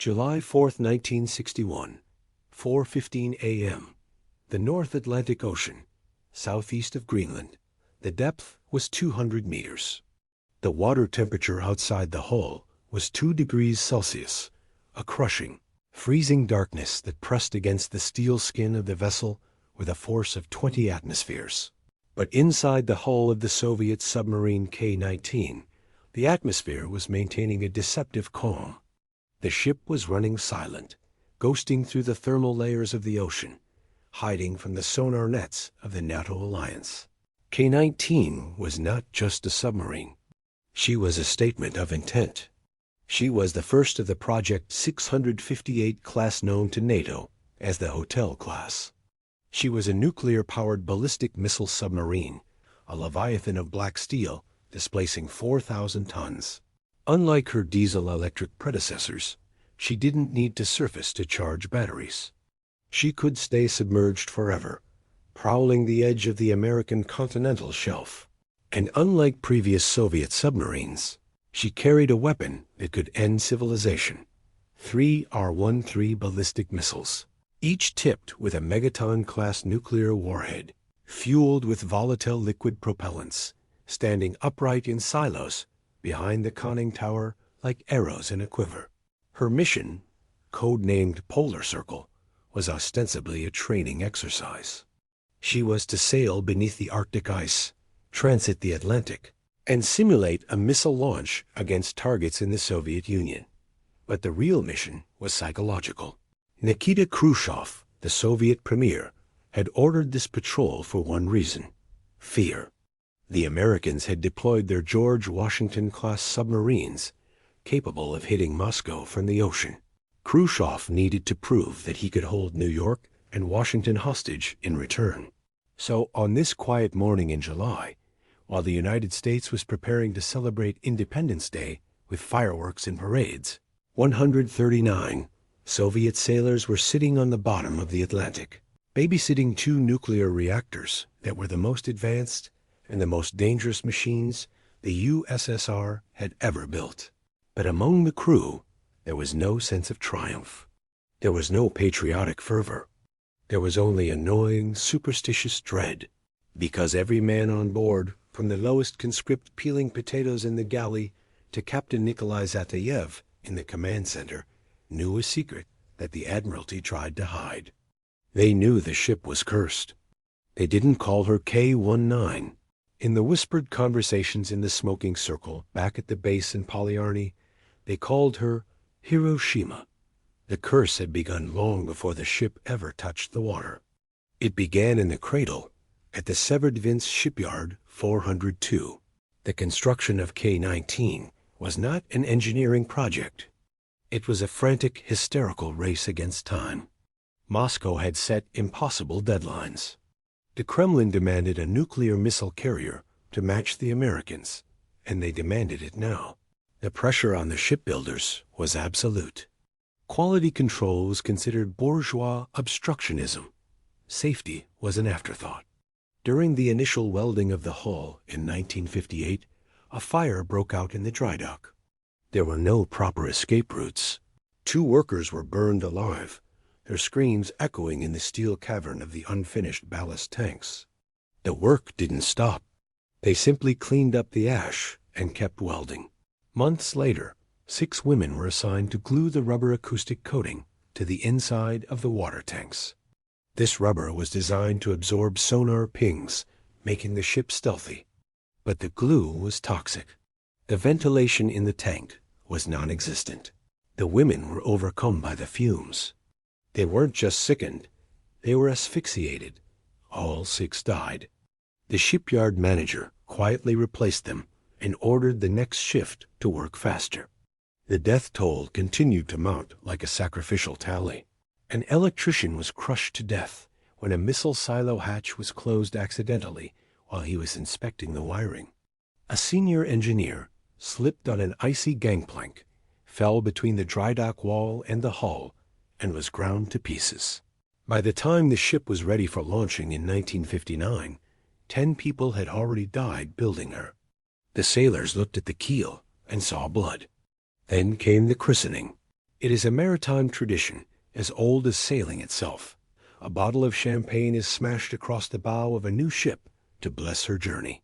July 4, 1961, 4:15 a.m. The North Atlantic Ocean, southeast of Greenland. The depth was 200 meters. The water temperature outside the hull was 2 degrees Celsius, a crushing, freezing darkness that pressed against the steel skin of the vessel with a force of 20 atmospheres. But inside the hull of the Soviet submarine K-19, the atmosphere was maintaining a deceptive calm. The ship was running silent, ghosting through the thermal layers of the ocean, hiding from the sonar nets of the NATO alliance. K-19 was not just a submarine. She was a statement of intent. She was the first of the Project 658 class known to NATO as the Hotel class. She was a nuclear-powered ballistic missile submarine, a leviathan of black steel displacing 4,000 tons. Unlike her diesel-electric predecessors, she didn't need to surface to charge batteries. She could stay submerged forever, prowling the edge of the American continental shelf. And unlike previous Soviet submarines, she carried a weapon that could end civilization. 3 R-13 ballistic missiles, each tipped with a megaton-class nuclear warhead, fueled with volatile liquid propellants, standing upright in silos behind the conning tower like arrows in a quiver. Her mission, code-named Polar Circle, was ostensibly a training exercise. She was to sail beneath the Arctic ice, transit the Atlantic, and simulate a missile launch against targets in the Soviet Union. But the real mission was psychological. Nikita Khrushchev, the Soviet premier, had ordered this patrol for one reason: fear. The Americans had deployed their George Washington-class submarines, capable of hitting Moscow from the ocean. Khrushchev needed to prove that he could hold New York and Washington hostage in return. So on this quiet morning in July, while the United States was preparing to celebrate Independence Day with fireworks and parades, 139 Soviet sailors were sitting on the bottom of the Atlantic, babysitting 2 nuclear reactors that were the most advanced and the most dangerous machines the USSR had ever built. But among the crew, there was no sense of triumph. There was no patriotic fervor. There was only annoying, superstitious dread, because every man on board, from the lowest conscript peeling potatoes in the galley to Captain Nikolai Zateyev in the command center, knew a secret that the Admiralty tried to hide. They knew the ship was cursed. They didn't call her K-19. In the whispered conversations in the smoking circle back at the base in Polyarny, they called her Hiroshima. The curse had begun long before the ship ever touched the water. It began in the cradle at the Severodvinsk shipyard 402. The construction of K-19 was not an engineering project. It was a frantic, hysterical race against time. Moscow had set impossible deadlines. The Kremlin demanded a nuclear missile carrier to match the Americans, and they demanded it now. The pressure on the shipbuilders was absolute. Quality control was considered bourgeois obstructionism. Safety was an afterthought. During the initial welding of the hull in 1958, a fire broke out in the dry dock. There were no proper escape routes. 2 workers were burned alive, their screams echoing in the steel cavern of the unfinished ballast tanks. The work didn't stop. They simply cleaned up the ash and kept welding. Months later, 6 women were assigned to glue the rubber acoustic coating to the inside of the water tanks. This rubber was designed to absorb sonar pings, making the ship stealthy. But the glue was toxic. The ventilation in the tank was non-existent. The women were overcome by the fumes. They weren't just sickened, they were asphyxiated. All 6 died. The shipyard manager quietly replaced them and ordered the next shift to work faster. The death toll continued to mount like a sacrificial tally. An electrician was crushed to death when a missile silo hatch was closed accidentally while he was inspecting the wiring. A senior engineer slipped on an icy gangplank, fell between the dry dock wall and the hull, and was ground to pieces. By the time the ship was ready for launching in 1959, 10 people had already died building her. The sailors looked at the keel and saw blood. Then came the christening. It is a maritime tradition as old as sailing itself. A bottle of champagne is smashed across the bow of a new ship to bless her journey.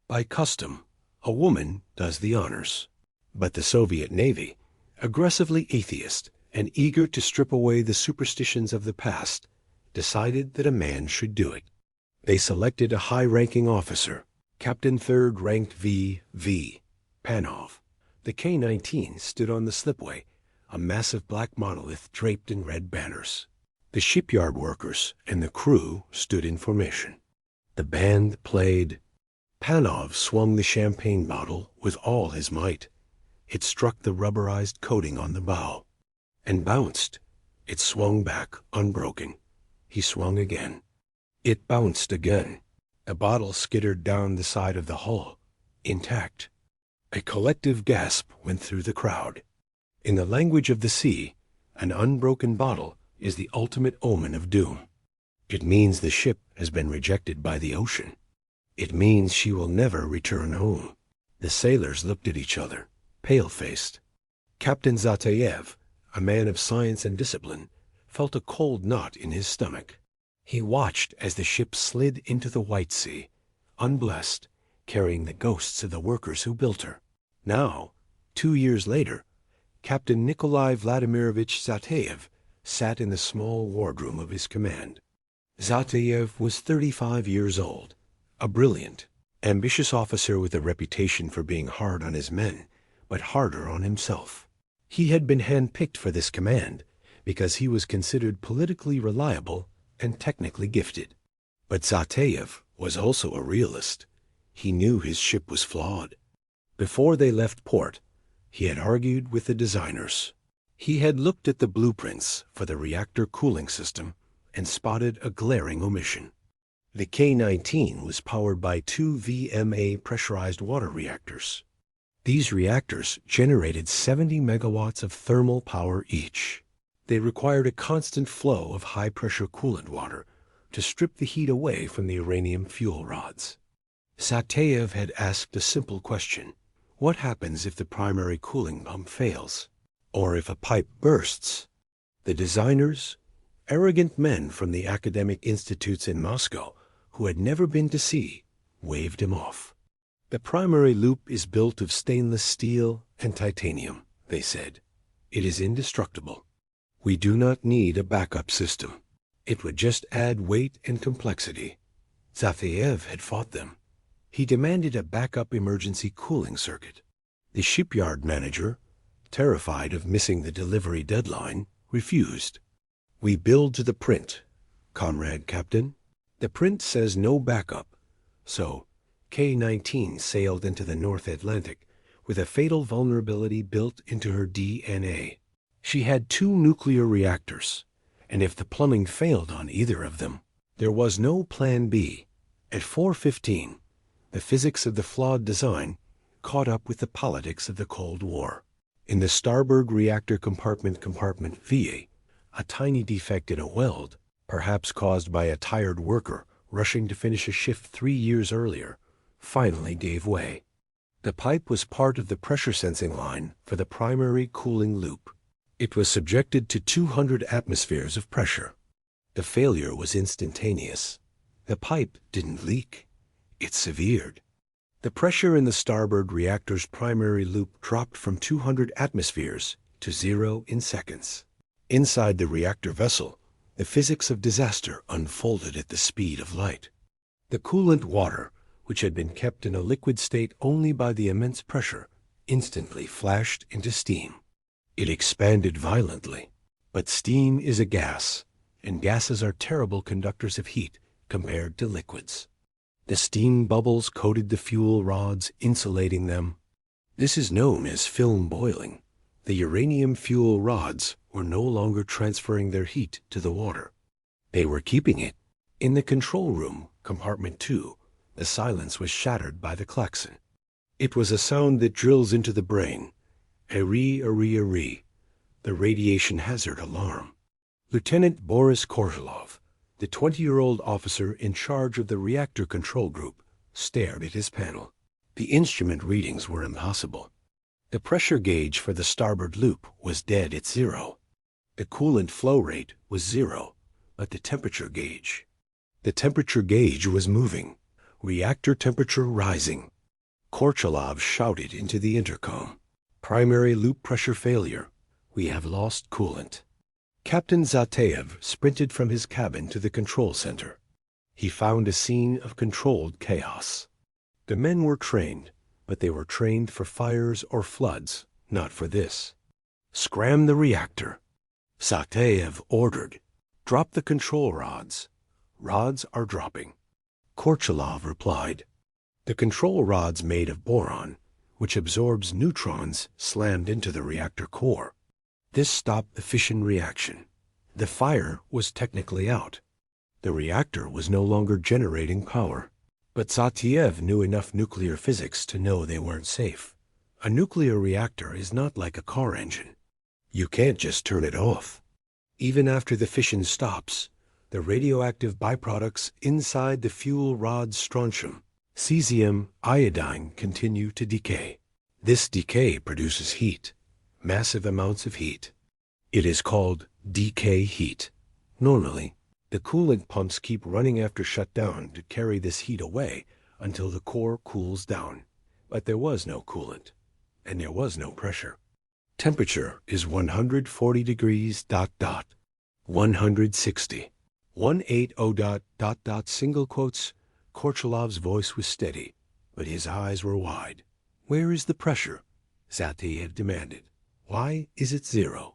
By custom, a woman does the honors. But the Soviet Navy, aggressively atheist and eager to strip away the superstitions of the past, decided that a man should do it. They selected a high-ranking officer, Captain 3rd Ranked V.V. Panov. The K-19 stood on the slipway, a massive black monolith draped in red banners. The shipyard workers and the crew stood in formation. The band played. Panov swung the champagne bottle with all his might. It struck the rubberized coating on the bow and bounced. It swung back unbroken. He swung again. It bounced again. A bottle skittered down the side of the hull, intact. A collective gasp went through the crowd. In the language of the sea, an unbroken bottle is the ultimate omen of doom. It means the ship has been rejected by the ocean. It means she will never return home. The sailors looked at each other, pale-faced. Captain Zateyev, a man of science and discipline, felt a cold knot in his stomach. He watched as the ship slid into the White Sea, unblessed, carrying the ghosts of the workers who built her. Now, 2 years later, Captain Nikolai Vladimirovich Zateyev sat in the small wardroom of his command. Zateyev was 35 years old, a brilliant, ambitious officer with a reputation for being hard on his men, but harder on himself. He had been handpicked for this command because he was considered politically reliable and technically gifted. But Zateyev was also a realist. He knew his ship was flawed. Before they left port, he had argued with the designers. He had looked at the blueprints for the reactor cooling system and spotted a glaring omission. The K-19 was powered by 2 VMA pressurized water reactors. These reactors generated 70 megawatts of thermal power each. They required a constant flow of high-pressure coolant water to strip the heat away from the uranium fuel rods. Zateyev had asked a simple question. What happens if the primary cooling pump fails? Or if a pipe bursts? The designers, arrogant men from the academic institutes in Moscow who had never been to sea, waved him off. The primary loop is built of stainless steel and titanium, they said. It is indestructible. We do not need a backup system. It would just add weight and complexity. Zateyev had fought them. He demanded a backup emergency cooling circuit. The shipyard manager, terrified of missing the delivery deadline, refused. We build to the print, comrade captain. The print says no backup. So, K-19 sailed into the North Atlantic with a fatal vulnerability built into her DNA. She had 2 nuclear reactors, and if the plumbing failed on either of them, there was no plan B. At 4:15, the physics of the flawed design caught up with the politics of the Cold War. In the starboard reactor compartment VA, a tiny defect in a weld, perhaps caused by a tired worker rushing to finish a shift 3 years earlier, finally gave way. The pipe was part of the pressure sensing line for the primary cooling loop. It was subjected to 200 atmospheres of pressure. The failure was instantaneous. The pipe didn't leak. It severed. The pressure in the starboard reactor's primary loop dropped from 200 atmospheres to 0 in seconds. Inside the reactor vessel, the physics of disaster unfolded at the speed of light. The coolant water, which had been kept in a liquid state only by the immense pressure, instantly flashed into steam. It expanded violently, but steam is a gas, and gases are terrible conductors of heat compared to liquids. The steam bubbles coated the fuel rods, insulating them. This is known as film boiling. The uranium fuel rods were no longer transferring their heat to the water. They were keeping it. In the control room, compartment 2, the silence was shattered by the klaxon. It was a sound that drills into the brain. A-ree, the radiation hazard alarm. Lieutenant Boris Korchilov, the 20-year-old officer in charge of the reactor control group, stared at his panel. The instrument readings were impossible. The pressure gauge for the starboard loop was dead at 0. The coolant flow rate was 0, but the temperature gauge was moving. Reactor temperature rising. Korchilov shouted into the intercom. Primary loop pressure failure. We have lost coolant. Captain Zateyev sprinted from his cabin to the control center. He found a scene of controlled chaos. The men were trained, but they were trained for fires or floods, not for this. Scram the reactor. Zateyev ordered. Drop the control rods. Rods are dropping. Korchilov replied. The control rods made of boron, which absorbs neutrons, slammed into the reactor core. This stopped the fission reaction. The fire was technically out. The reactor was no longer generating power. But Zateyev knew enough nuclear physics to know they weren't safe. A nuclear reactor is not like a car engine. You can't just turn it off. Even after the fission stops, the radioactive byproducts inside the fuel rod's strontium, cesium, iodine continue to decay. This decay produces heat, massive amounts of heat. It is called decay heat. Normally, the coolant pumps keep running after shutdown to carry this heat away until the core cools down. But there was no coolant, and there was no pressure. Temperature is 140 degrees ... 160. 180 ... single quotes. Korchilov's voice was steady, but his eyes were wide. Where is the pressure? Zateyev demanded. Why is it 0?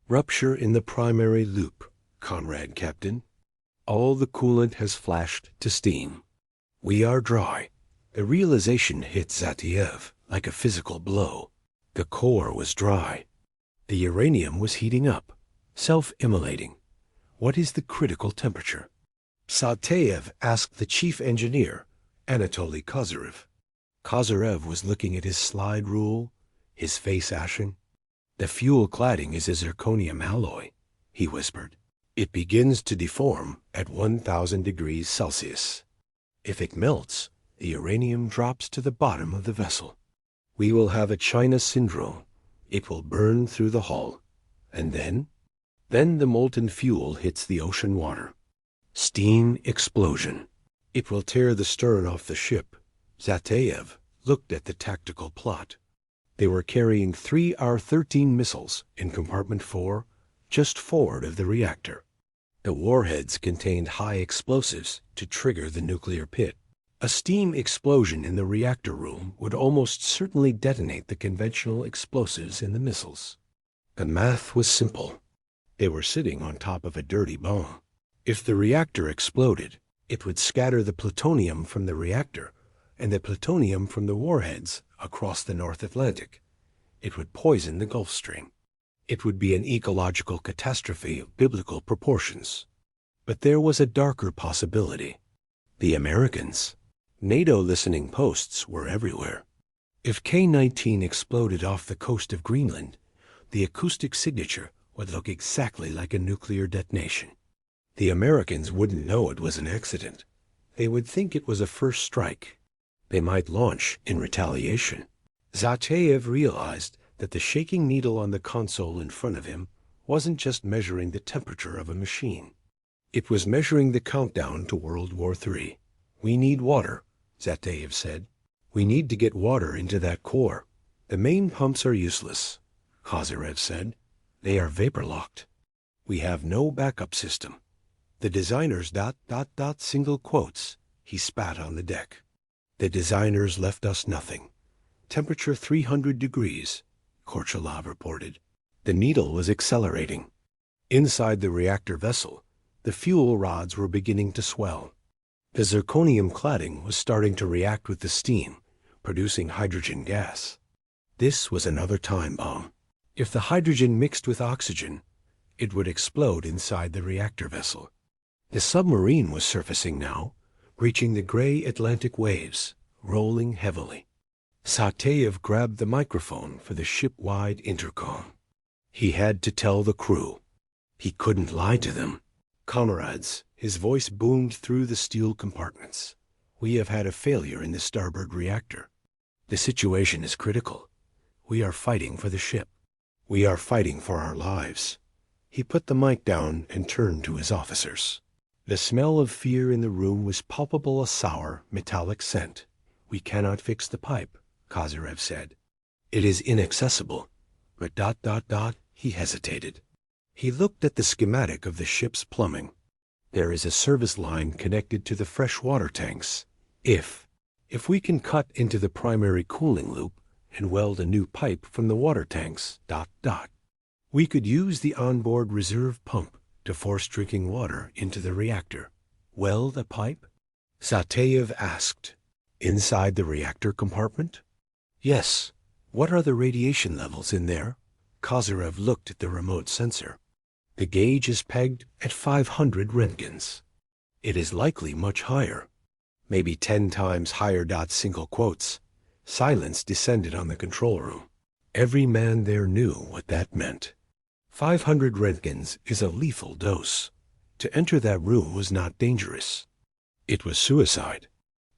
Rupture in the primary loop, Comrade Captain. All the coolant has flashed to steam. We are dry. The realization hit Zateyev like a physical blow. The core was dry. The uranium was heating up, self-immolating. What is the critical temperature? Zateyev asked the chief engineer, Anatoly Kozyrev. Kozyrev was looking at his slide rule, his face ashen. The fuel cladding is a zirconium alloy, he whispered. It begins to deform at 1,000 degrees Celsius. If it melts, the uranium drops to the bottom of the vessel. We will have a China syndrome. It will burn through the hull. And then the molten fuel hits the ocean water. Steam explosion. It will tear the stern off the ship. Zateyev looked at the tactical plot. They were carrying 3 R-13 missiles in compartment 4, just forward of the reactor. The warheads contained high explosives to trigger the nuclear pit. A steam explosion in the reactor room would almost certainly detonate the conventional explosives in the missiles. The math was simple. They were sitting on top of a dirty bomb. If the reactor exploded, it would scatter the plutonium from the reactor and the plutonium from the warheads across the North Atlantic. It would poison the Gulf Stream. It would be an ecological catastrophe of biblical proportions. But there was a darker possibility. The Americans. NATO listening posts were everywhere. If K-19 exploded off the coast of Greenland, the acoustic signature would look exactly like a nuclear detonation. The Americans wouldn't know it was an accident. They would think it was a first strike. They might launch in retaliation. Zateyev realized that the shaking needle on the console in front of him wasn't just measuring the temperature of a machine. It was measuring the countdown to World War III. We need water, Zateyev said. We need to get water into that core. The main pumps are useless, Kozyrev said. They are vapor-locked. We have no backup system. The designers ... single quotes. He spat on the deck. The designers left us nothing. Temperature 300 degrees, Korchilov reported. The needle was accelerating. Inside the reactor vessel, the fuel rods were beginning to swell. The zirconium cladding was starting to react with the steam, producing hydrogen gas. This was another time bomb. If the hydrogen mixed with oxygen, it would explode inside the reactor vessel. The submarine was surfacing now, breaching the gray Atlantic waves, rolling heavily. Zateyev grabbed the microphone for the ship-wide intercom. He had to tell the crew. He couldn't lie to them. Comrades, his voice boomed through the steel compartments. We have had a failure in the starboard reactor. The situation is critical. We are fighting for the ship. We are fighting for our lives." He put the mic down and turned to his officers. The smell of fear in the room was palpable, a sour, metallic scent. "We cannot fix the pipe," Kozyrev said. "It is inaccessible, but ... He hesitated. He looked at the schematic of the ship's plumbing. "There is a service line connected to the fresh water tanks. If we can cut into the primary cooling loop and weld a new pipe from the water tanks ... we could use the onboard reserve pump to force drinking water into the reactor." "Weld a pipe?" Zateyev asked. "Inside the reactor compartment?" "Yes." "What are the radiation levels in there?" Kozyrev looked at the remote sensor. "The gauge is pegged at 500 Röntgens. It is likely much higher. Maybe 10 times higher." Single quotes. Silence descended on the control room. Every man there knew what that meant. 500 Röntgens is a lethal dose. To enter that room was not dangerous. It was suicide.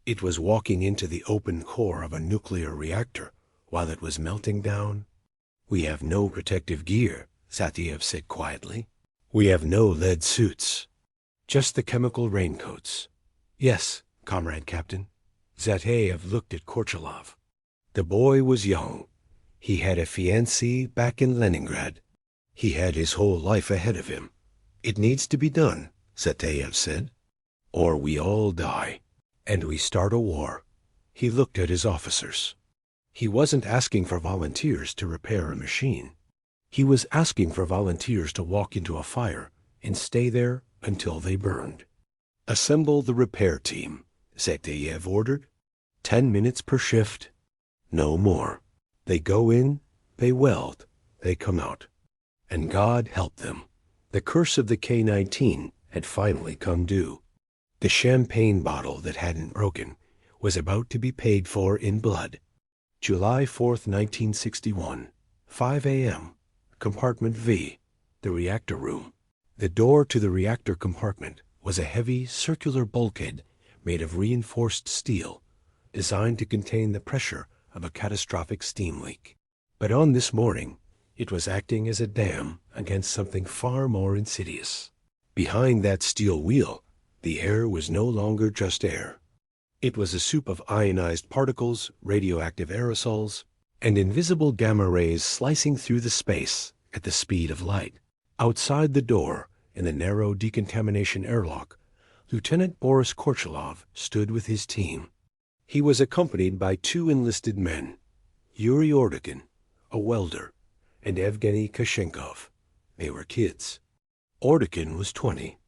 It was walking into the open core of a nuclear reactor while it was melting down. "We have no protective gear," Zateyev said quietly. "We have no lead suits. Just the chemical raincoats." "Yes, Comrade Captain." Zateyev looked at Korchilov. The boy was young. He had a fiancée back in Leningrad. He had his whole life ahead of him. "It needs to be done," Zateyev said. "Or we all die. And we start a war." He looked at his officers. He wasn't asking for volunteers to repair a machine. He was asking for volunteers to walk into a fire and stay there until they burned. "Assemble the repair team," Zateyev ordered. 10 minutes per shift. No more. They go in, they weld, they come out. And God help them. The curse of the K-19 had finally come due. The champagne bottle that hadn't broken was about to be paid for in blood. July 4th, 1961, 5 a.m., Compartment V, the reactor room. The door to the reactor compartment was a heavy, circular bulkhead made of reinforced steel, designed to contain the pressure of a catastrophic steam leak. But on this morning, it was acting as a dam against something far more insidious. Behind that steel wheel, the air was no longer just air. It was a soup of ionized particles, radioactive aerosols, and invisible gamma rays slicing through the space at the speed of light. Outside the door, in the narrow decontamination airlock, Lieutenant Boris Korchilov stood with his team. He was accompanied by 2 enlisted men, Yuri Ordokin, a welder, and Evgeny Kashenkov. They were kids. Ordokin was 20.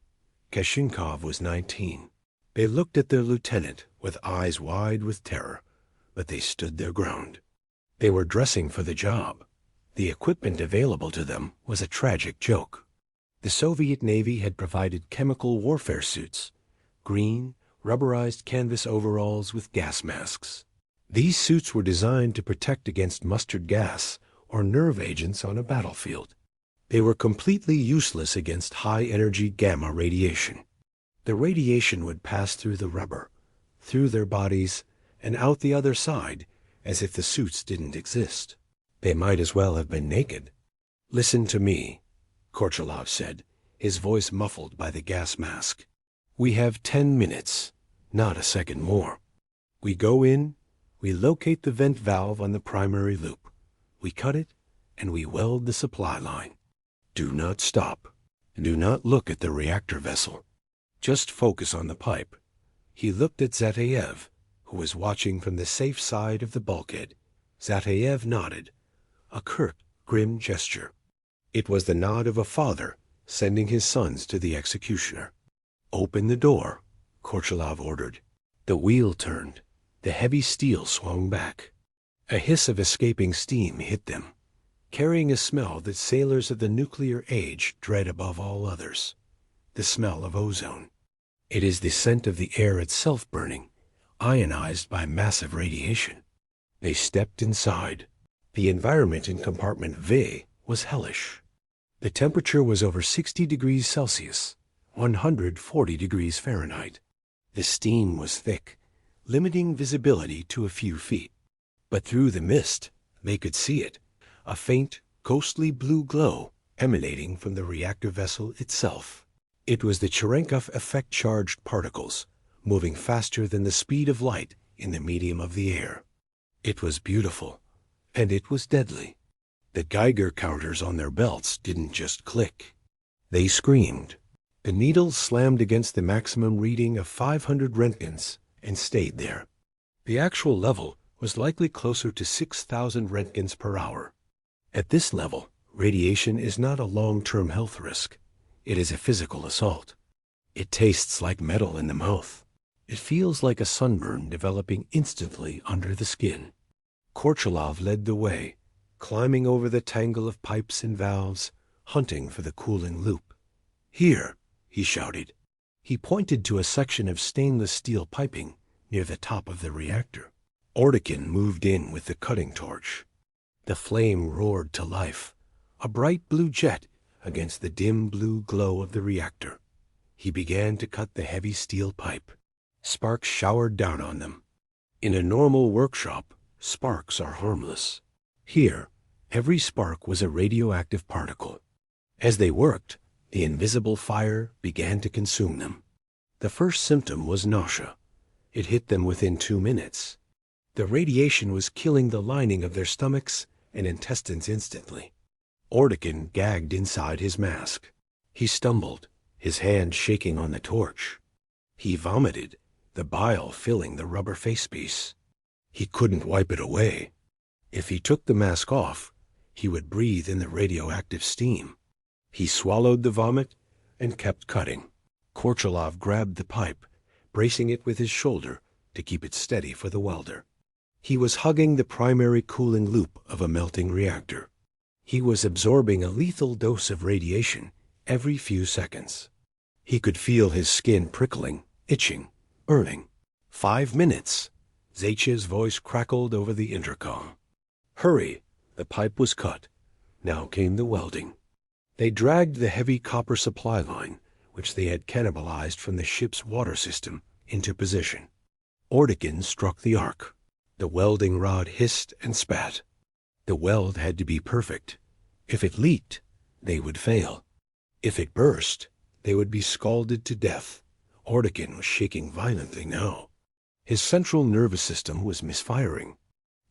Kashenkov was 19. They looked at their lieutenant with eyes wide with terror, but they stood their ground. They were dressing for the job. The equipment available to them was a tragic joke. The Soviet Navy had provided chemical warfare suits, green, rubberized canvas overalls with gas masks. These suits were designed to protect against mustard gas or nerve agents on a battlefield. They were completely useless against high-energy gamma radiation. The radiation would pass through the rubber, through their bodies, and out the other side, as if the suits didn't exist. They might as well have been naked. "Listen to me," Korchilov said, his voice muffled by the gas mask. "We have 10 minutes, not a second more. We go in, we locate the vent valve on the primary loop. We cut it, and we weld the supply line. Do not stop. Do not look at the reactor vessel. Just focus on the pipe." He looked at Zateyev, who was watching from the safe side of the bulkhead. Zateyev nodded, a curt, grim gesture. It was the nod of a father sending his sons to the executioner. "Open the door," Korchilov ordered. The wheel turned. The heavy steel swung back. A hiss of escaping steam hit them, carrying a smell that sailors of the nuclear age dread above all others, the smell of ozone. It is the scent of the air itself burning, ionized by massive radiation. They stepped inside. The environment in compartment V was hellish. The temperature was over 60 degrees Celsius, 140 degrees Fahrenheit. The steam was thick, limiting visibility to a few feet. But through the mist, they could see it. a faint, ghostly blue glow emanating from the reactor vessel itself. It was the Cherenkov effect-charged particles, moving faster than the speed of light in the medium of the air. It was beautiful, and it was deadly. The Geiger counters on their belts didn't just click. They screamed. The needles slammed against the maximum reading of 500 roentgens and stayed there. The actual level was likely closer to 6,000 roentgens per hour. At this level, radiation is not a long-term health risk. It is a physical assault. It tastes like metal in the mouth. It feels like a sunburn developing instantly under the skin. Korchilov led the way, climbing over the tangle of pipes and valves, hunting for the cooling loop. "Here," he shouted. He pointed to a section of stainless steel piping near the top of the reactor. Ordekin moved in with the cutting torch. The flame roared to life, a bright blue jet against the dim blue glow of the reactor. He began to cut the heavy steel pipe. Sparks showered down on them. In a normal workshop, sparks are harmless. Here, every spark was a radioactive particle. As they worked, the invisible fire began to consume them. The first symptom was nausea. It hit them within 2 minutes. The radiation was killing the lining of their stomachs and intestines instantly. Ordekin gagged inside his mask. He stumbled, his hand shaking on the torch. He vomited, the bile filling the rubber facepiece. He couldn't wipe it away. If he took the mask off, he would breathe in the radioactive steam. He swallowed the vomit and kept cutting. Korchilov grabbed the pipe, bracing it with his shoulder to keep it steady for the welder. He was hugging the primary cooling loop of a melting reactor. He was absorbing a lethal dose of radiation every few seconds. He could feel his skin prickling, itching, burning. 5 minutes. Zateyev's voice crackled over the intercom. Hurry! The pipe was cut. Now came the welding. They dragged the heavy copper supply line, which they had cannibalized from the ship's water system, into position. Ordekin struck the arc. The welding rod hissed and spat. The weld had to be perfect. If it leaked, they would fail. If it burst, they would be scalded to death. Ordekin was shaking violently now. His central nervous system was misfiring.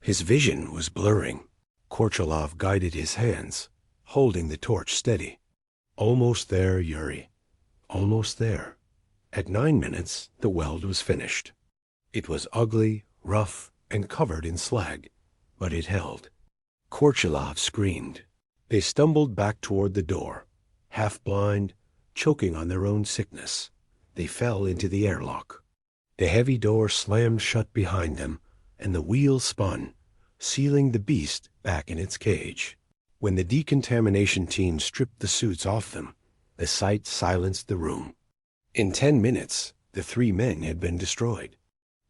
His vision was blurring. Korchilov guided his hands, holding the torch steady. Almost there, Yuri. Almost there. At 9 minutes, the weld was finished. It was ugly, rough, and covered in slag, but it held. Korchilov screamed. They stumbled back toward the door, half-blind, choking on their own sickness. They fell into the airlock. The heavy door slammed shut behind them, and the wheel spun, sealing the beast back in its cage. When the decontamination team stripped the suits off them, the sight silenced the room. In 10 minutes, the 3 men had been destroyed.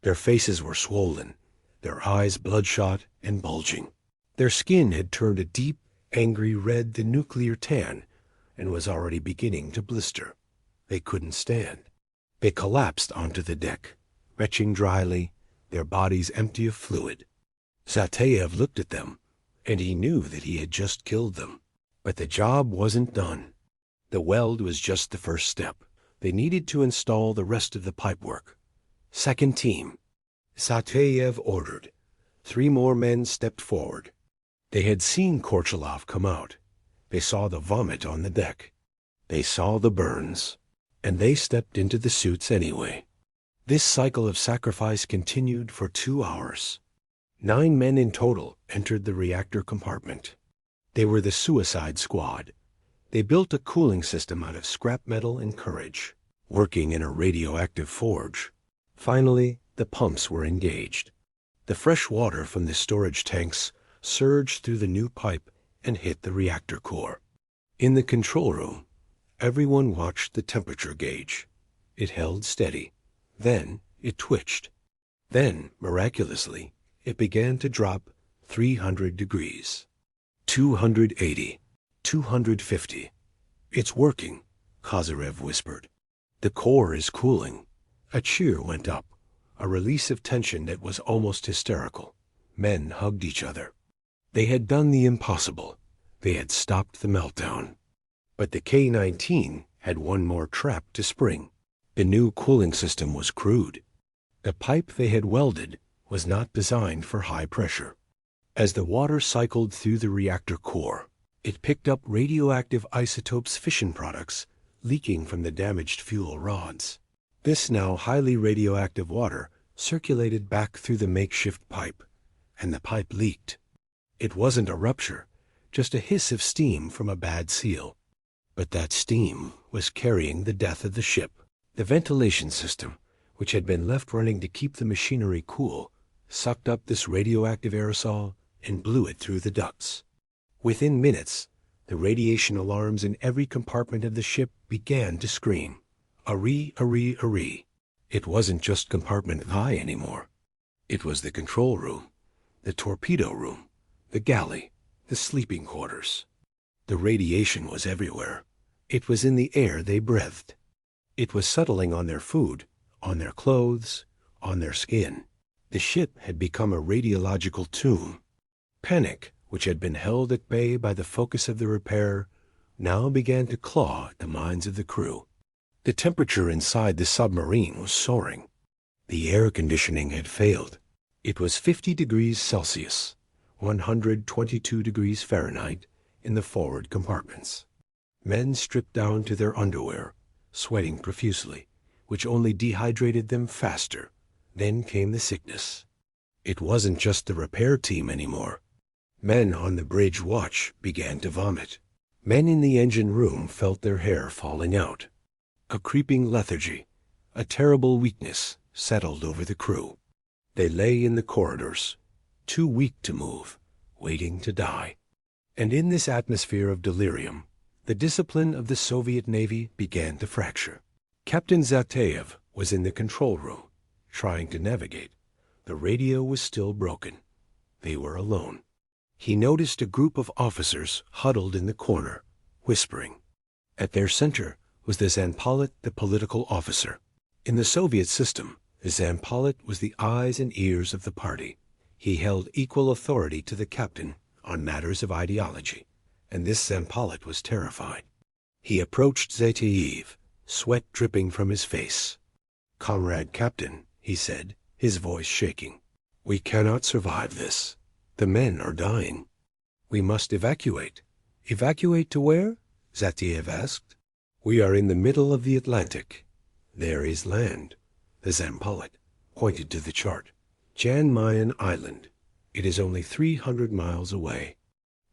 Their faces were swollen, their eyes bloodshot and bulging. Their skin had turned a deep, angry red to nuclear tan and was already beginning to blister. They couldn't stand. They collapsed onto the deck, retching dryly, their bodies empty of fluid. Zateyev looked at them, and he knew that he had just killed them. But the job wasn't done. The weld was just the first step. They needed to install the rest of the pipework. Second team. Zateyev ordered. 3 more men stepped forward. They had seen Korchilov come out. They saw the vomit on the deck. They saw the burns. And they stepped into the suits anyway. This cycle of sacrifice continued for 2 hours. 9 men in total entered the reactor compartment. They were the suicide squad. They built a cooling system out of scrap metal and courage, working in a radioactive forge. Finally, the pumps were engaged. The fresh water from the storage tanks surged through the new pipe and hit the reactor core. In the control room, everyone watched the temperature gauge. It held steady. Then it twitched. Then, miraculously, it began to drop 300 degrees. 280. 250. It's working, Kozyrev whispered. The core is cooling. A cheer went up, a release of tension that was almost hysterical. Men hugged each other. They had done the impossible. They had stopped the meltdown. But the K-19 had one more trap to spring. The new cooling system was crude. The pipe they had welded was not designed for high pressure. As the water cycled through the reactor core, it picked up radioactive isotopes fission products leaking from the damaged fuel rods. This now highly radioactive water circulated back through the makeshift pipe, and the pipe leaked. It wasn't a rupture, just a hiss of steam from a bad seal. But that steam was carrying the death of the ship. The ventilation system, which had been left running to keep the machinery cool, sucked up this radioactive aerosol and blew it through the ducts. Within minutes, the radiation alarms in every compartment of the ship began to scream. Aree, aree, aree. It wasn't just compartment I anymore. It was the control room, the torpedo room, the galley, the sleeping quarters. The radiation was everywhere. It was in the air they breathed. It was settling on their food, on their clothes, on their skin. The ship had become a radiological tomb. Panic, which had been held at bay by the focus of the repair, now began to claw at the minds of the crew. The temperature inside the submarine was soaring. The air conditioning had failed. It was 50 degrees Celsius, 122 degrees Fahrenheit, in the forward compartments. Men stripped down to their underwear, sweating profusely, which only dehydrated them faster. Then came the sickness. It wasn't just the repair team anymore. Men on the bridge watch began to vomit. Men in the engine room felt their hair falling out. A creeping lethargy, a terrible weakness settled over the crew. They lay in the corridors, too weak to move, waiting to die. And in this atmosphere of delirium, the discipline of the Soviet Navy began to fracture. Captain Zateyev was in the control room, trying to navigate. The radio was still broken. They were alone. He noticed a group of officers huddled in the corner, whispering. At their center was the Zampolit, the political officer. In the Soviet system, the Zampolit was the eyes and ears of the party. He held equal authority to the captain on matters of ideology, and this Zampolit was terrified. He approached Zateyev, sweat dripping from his face. "Comrade Captain," he said, his voice shaking, "we cannot survive this. The men are dying. We must evacuate." "Evacuate to where?" Zateyev asked. "We are in the middle of the Atlantic. There is land." The Zampolit pointed to the chart. Jan Mayen Island. It is only 300 miles away.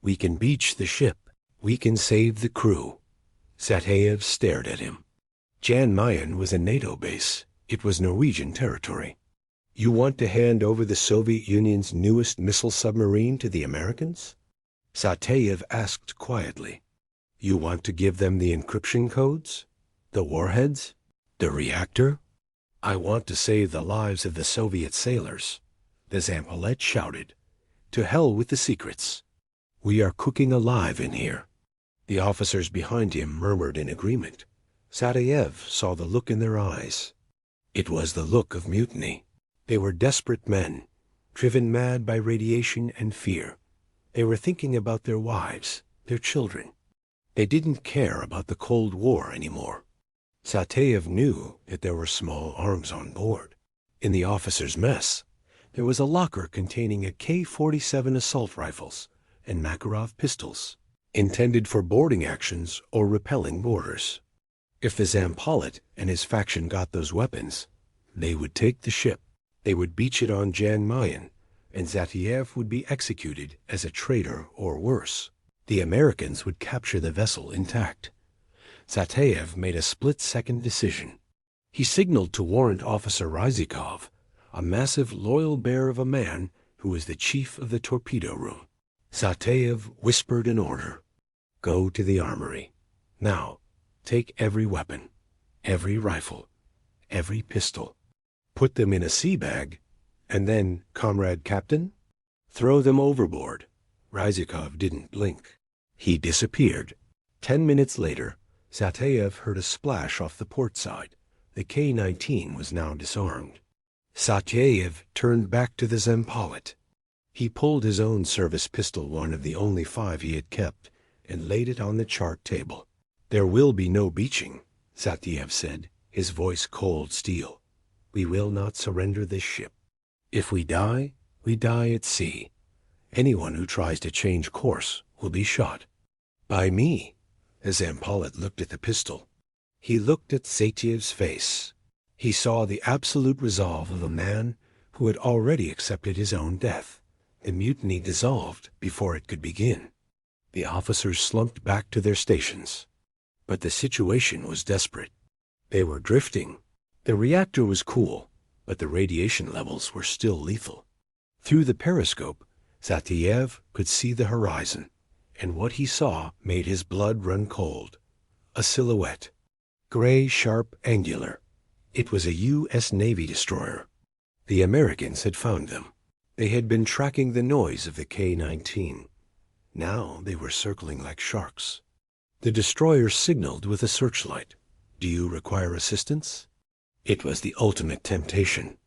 We can beach the ship. We can save the crew. Zateyev stared at him. Jan Mayen was a NATO base. It was Norwegian territory. "You want to hand over the Soviet Union's newest missile submarine to the Americans?" Zateyev asked quietly. "You want to give them the encryption codes? The warheads? The reactor?" "I want to save the lives of the Soviet sailors," the Zampolit shouted. "To hell with the secrets. We are cooking alive in here." The officers behind him murmured in agreement. Zateyev saw the look in their eyes. It was the look of mutiny. They were desperate men, driven mad by radiation and fear. They were thinking about their wives, their children. They didn't care about the Cold War anymore. Zateyev knew that there were small arms on board. In the officers' mess, there was a locker containing a K-47 assault rifles and Makarov pistols, intended for boarding actions or repelling boarders. If the Zampolit and his faction got those weapons, they would take the ship. They would beach it on Jan Mayen, and Zateyev would be executed as a traitor or worse. The Americans would capture the vessel intact. Zateyev made a split-second decision. He signaled to Warrant Officer Ryzikov, a massive, loyal bear of a man who was the chief of the torpedo room. Zateyev whispered an order. "Go to the armory. Now, take every weapon, every rifle, every pistol. Put them in a sea bag, and then, Comrade Captain, throw them overboard." Ryzikov didn't blink. He disappeared. 10 minutes later, Zateyev heard a splash off the port side. The K-19 was now disarmed. Zateyev turned back to the Zampolit. He pulled his own service pistol, one of the only 5 he had kept, and laid it on the chart table. "There will be no beaching," Zateyev said, his voice cold steel. "We will not surrender this ship. If we die at sea. Anyone who tries to change course will be shot. By me." As Zampollet looked at the pistol, he looked at Zateyev's face. He saw the absolute resolve of a man who had already accepted his own death. The mutiny dissolved before it could begin. The officers slumped back to their stations. But the situation was desperate. They were drifting. The reactor was cool, but the radiation levels were still lethal. Through the periscope, Zateyev could see the horizon, and what he saw made his blood run cold. A silhouette. Gray, sharp, angular. It was a U.S. Navy destroyer. The Americans had found them. They had been tracking the noise of the K-19. Now they were circling like sharks. The destroyer signaled with a searchlight. "Do you require assistance?" It was the ultimate temptation.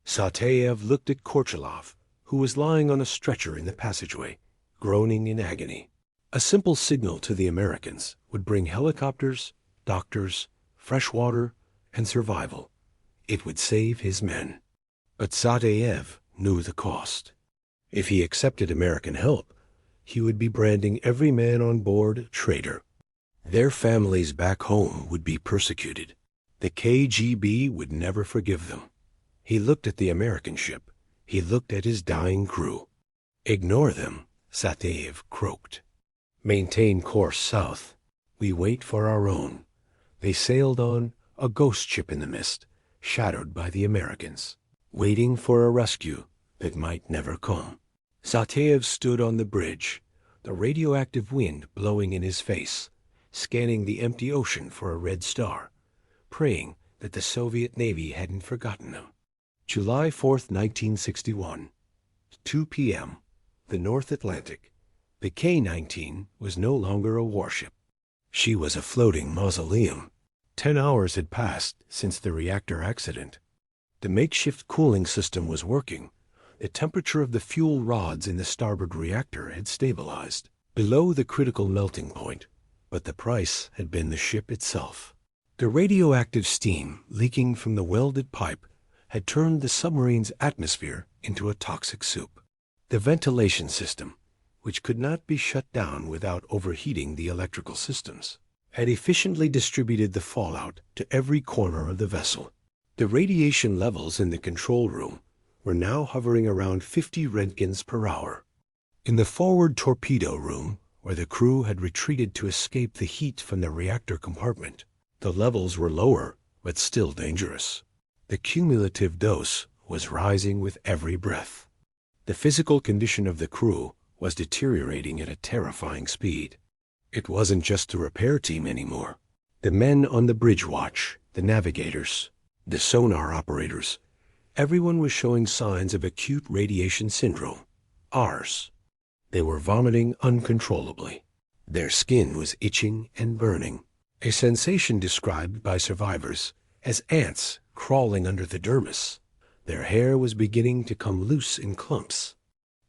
Zateyev looked at Korchilov, who was lying on a stretcher in the passageway, groaning in agony. A simple signal to the Americans would bring helicopters, doctors, fresh water, and survival. It would save his men. But Zateyev knew the cost. If he accepted American help, he would be branding every man on board a traitor. Their families back home would be persecuted. The KGB would never forgive them. He looked at the American ship. He looked at his dying crew. "Ignore them," Zateyev croaked. "Maintain course south. We wait for our own." They sailed on, a ghost ship in the mist, shadowed by the Americans, waiting for a rescue that might never come. Zateyev stood on the bridge, the radioactive wind blowing in his face, scanning the empty ocean for a red star, praying that the Soviet Navy hadn't forgotten him. July 4th, 1961. 2 p.m. The North Atlantic. The K-19 was no longer a warship. She was a floating mausoleum. 10 hours had passed since the reactor accident. The makeshift cooling system was working. The temperature of the fuel rods in the starboard reactor had stabilized below the critical melting point, but the price had been the ship itself. The radioactive steam leaking from the welded pipe had turned the submarine's atmosphere into a toxic soup. The ventilation system, which could not be shut down without overheating the electrical systems, had efficiently distributed the fallout to every corner of the vessel. The radiation levels in the control room were now hovering around 50 roentgens per hour. In the forward torpedo room, where the crew had retreated to escape the heat from the reactor compartment, the levels were lower, but still dangerous. The cumulative dose was rising with every breath. The physical condition of the crew was deteriorating at a terrifying speed. It wasn't just the repair team anymore. The men on the bridge watch, the navigators, the sonar operators, everyone was showing signs of acute radiation syndrome, ARS. They were vomiting uncontrollably. Their skin was itching and burning, a sensation described by survivors as ants crawling under the dermis. Their hair was beginning to come loose in clumps.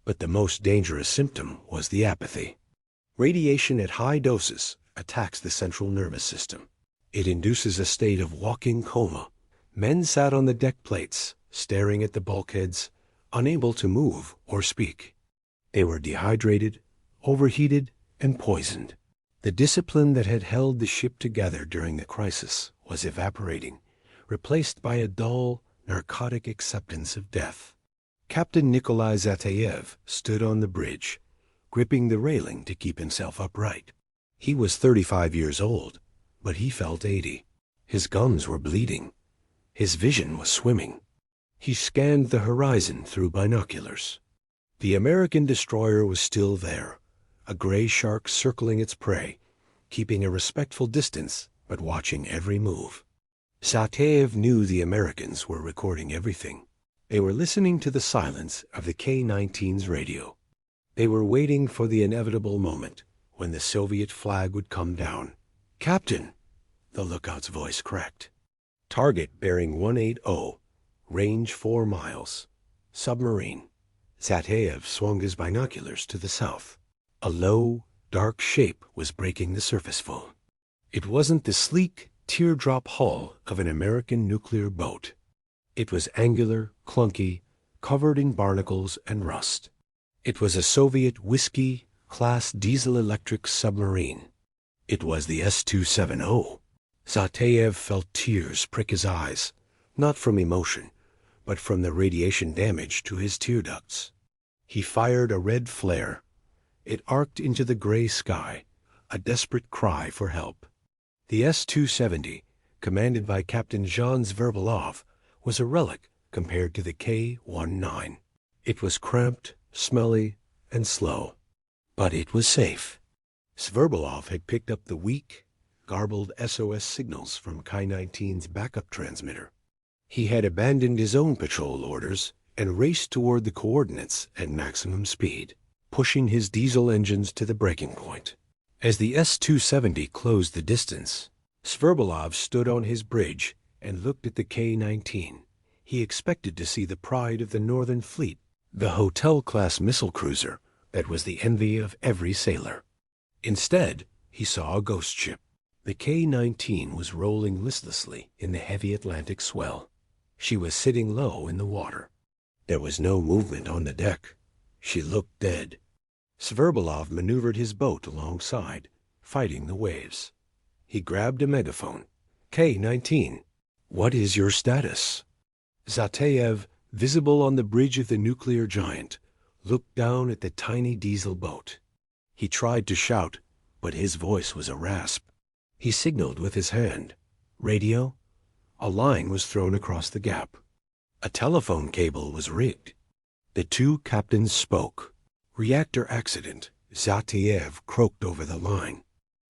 But the most dangerous symptom was the apathy. Radiation at high doses attacks the central nervous system. It induces a state of walking coma. Men sat on the deck plates, staring at the bulkheads, unable to move or speak. They were dehydrated, overheated, and poisoned. The discipline that had held the ship together during the crisis was evaporating, replaced by a dull, narcotic acceptance of death. Captain Nikolai Zateyev stood on the bridge, gripping the railing to keep himself upright. He was 35 years old, but he felt 80. His gums were bleeding. His vision was swimming. He scanned the horizon through binoculars. The American destroyer was still there, a gray shark circling its prey, keeping a respectful distance but watching every move. Zateyev knew the Americans were recording everything. They were listening to the silence of the K-19's radio. They were waiting for the inevitable moment when the Soviet flag would come down. "Captain," the lookout's voice cracked. "Target bearing 180, range 4 miles. Submarine. Zateyev swung his binoculars to the south. A low, dark shape was breaking the surface foam. It wasn't the sleek, teardrop hull of an American nuclear boat. It was angular, clunky, covered in barnacles and rust. It was a Soviet Whiskey-class diesel-electric submarine. It was the S-270. Zateyev felt tears prick his eyes, not from emotion, but from the radiation damage to his tear ducts. He fired a red flare. It arced into the gray sky, a desperate cry for help. The S-270, commanded by Captain Jean Sverdlov, was a relic compared to the K-19. It was cramped, smelly, and slow. But it was safe. Sverdlov had picked up the weak, garbled SOS signals from K-19's backup transmitter. He had abandoned his own patrol orders and raced toward the coordinates at maximum speed, pushing his diesel engines to the breaking point. As the S-270 closed the distance, Sverdlov stood on his bridge and looked at the K-19. He expected to see the pride of the Northern Fleet, the Hotel-class missile cruiser that was the envy of every sailor. Instead, he saw a ghost ship. The K-19 was rolling listlessly in the heavy Atlantic swell. She was sitting low in the water. There was no movement on the deck. She looked dead. Sverdlov maneuvered his boat alongside, fighting the waves. He grabbed a megaphone. K-19, what is your status? Zateyev, visible on the bridge of the nuclear giant, looked down at the tiny diesel boat. He tried to shout, but his voice was a rasp. He signaled with his hand. Radio? A line was thrown across the gap. A telephone cable was rigged. The two captains spoke. Reactor accident, Zateyev croaked over the line.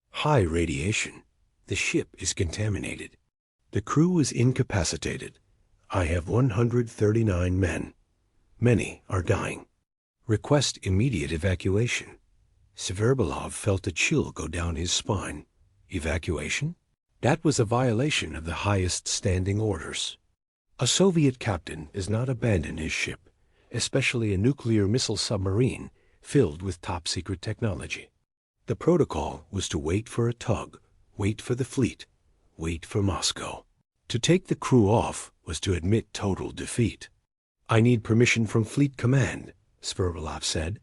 High radiation. The ship is contaminated. The crew is incapacitated. I have 139 men. Many are dying. Request immediate evacuation. Sverdlov felt a chill go down his spine. Evacuation? That was a violation of the highest standing orders. A Soviet captain does not abandon his ship, especially a nuclear missile submarine filled with top-secret technology. The protocol was to wait for a tug, wait for the fleet, wait for Moscow. To take the crew off was to admit total defeat. I need permission from Fleet Command, Sverdlov said.